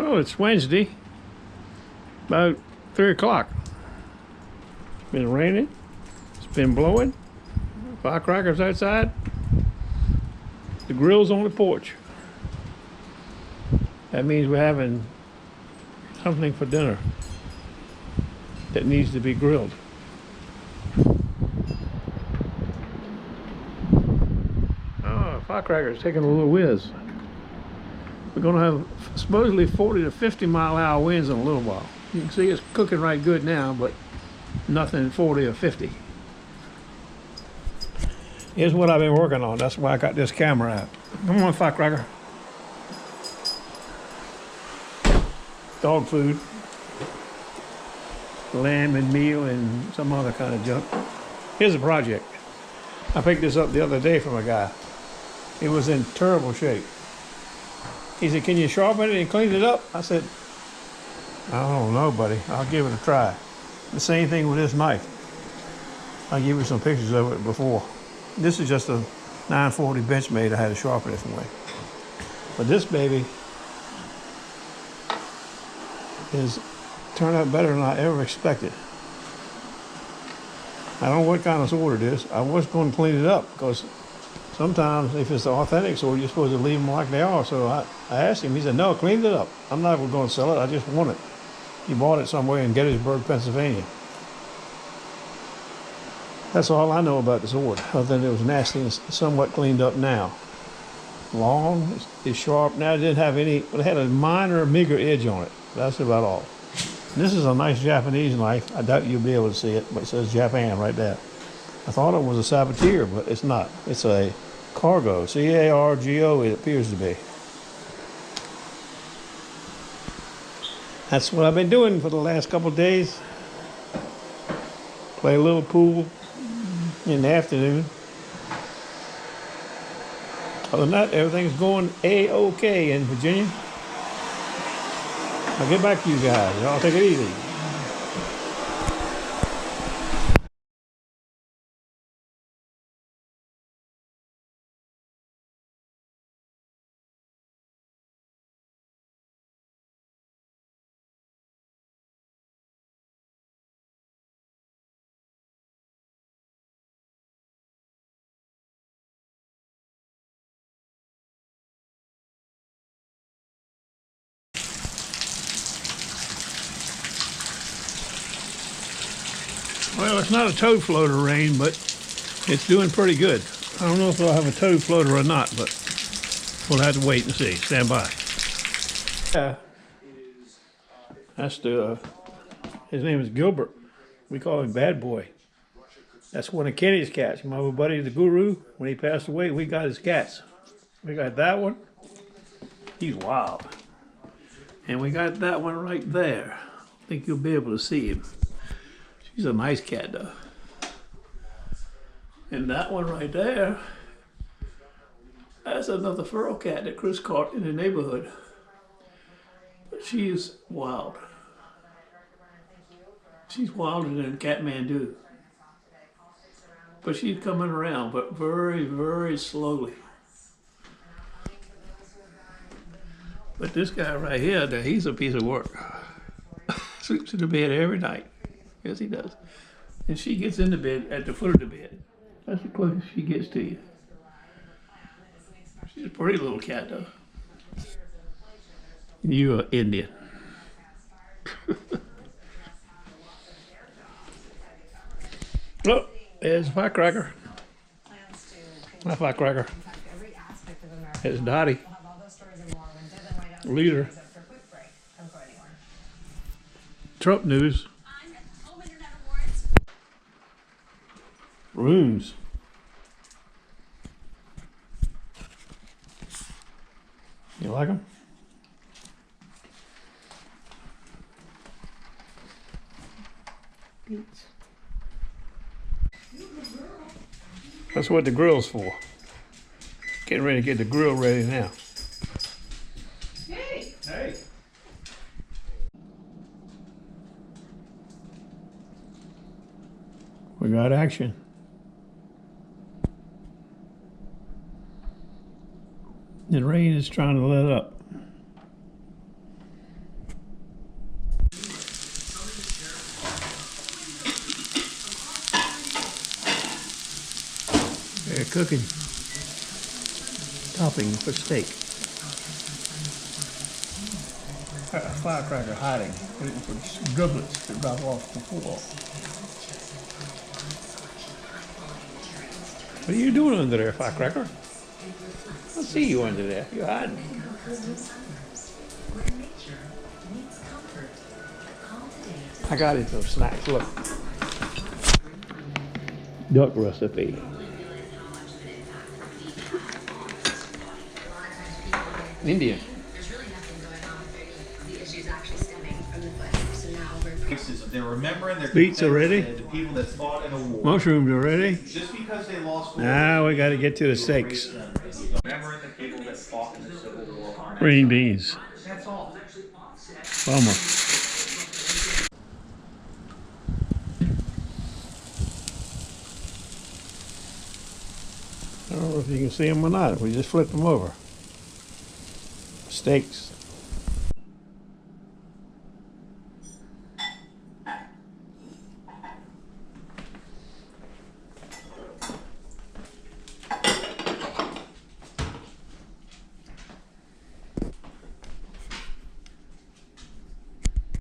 Well, it's Wednesday, about 3 o'clock. It's been raining, it's been blowing, firecrackers outside, the grill's on the porch. That means we're having something for dinner that needs to be grilled. Oh, firecrackers taking a little whiz. We're gonna have supposedly 40 to 50 mile-an-hour winds in a little while. You can see it's cooking right good now, but nothing 40 or 50. Here's what I've been working on. That's why I got this camera out. Come on, firecracker. Dog food. Lamb and meal and some other kind of junk. Here's a project. I picked this up the other day from a guy. It was in terrible shape. He said, "Can you sharpen it and clean it up?" I said, "I don't know, buddy. I'll give it a try." The same thing with this knife. I'll give you some pictures of it before. This is just a 940 Benchmade I had to sharpen it from way. But this baby is turned out better than I ever expected. I don't know what kind of sword it is. I was going to clean it up because sometimes if it's an authentic sword, you're supposed to leave them like they are. So I asked him, he said, "No, clean it up. I'm not going to sell it. I just want it." He bought it somewhere in Gettysburg, Pennsylvania. That's all I know about the sword, other than it was nasty and somewhat cleaned up now. Long, it's sharp. Now it didn't have any, it had a minor, meager edge on it. That's about all. This is a nice Japanese knife. I doubt you'll be able to see it, but it says Japan right there. I thought it was a Sabatier, but it's not. It's a Cargo, C-A-R-G-O, it appears to be. That's what I've been doing for the last couple of days. Play a little pool in the afternoon. Other than that, everything's going A-OK in Virginia. I'll get back to you guys. Y'all take it easy. Well, it's not a toad floater rain, but it's doing pretty good. I don't know if I'll have a toad floater or not, but we'll have to wait and see. Stand by. Yeah, that's his name is Gilbert. We call him Bad Boy. That's one of Kenny's cats. My buddy, the Guru, when he passed away, we got his cats. We got that one. He's wild. And we got that one right there. I think you'll be able to see him. She's a nice cat, though. And that one right there, that's another feral cat that Chris caught in the neighborhood. But she's wild. She's wilder than Kathmandu. But she's coming around, but very, very slowly. But this guy right here, he's a piece of work. Sleeps in the bed every night. Yes, he does. And she gets in the bed at the foot of the bed. That's the closest she gets to you. She's a pretty little cat, though. You're Indian. Oh, there's a firecracker. My firecracker. It's Dottie. Leader. Trump news. Runes. You like them? That's what the grill's for. Getting ready to get the grill ready now. Hey! Hey! We got action. The rain is trying to let up. cooking topping for steak. A firecracker hiding, waiting for the driblets to drop off before. What are you doing under there, firecracker? I see you under there. You're hiding. I got it some snacks. Look. Duck recipe. Indian. They're remembering their Beets are ready. the people that fought in a war. Mushrooms are ready. Just because they lost war. Now we got to get to the steaks. Remembering the people that fought in the Civil War. On that. Green beans. That's all. Bummer. I don't know if you can see them or not. We just flipped them over. Steaks.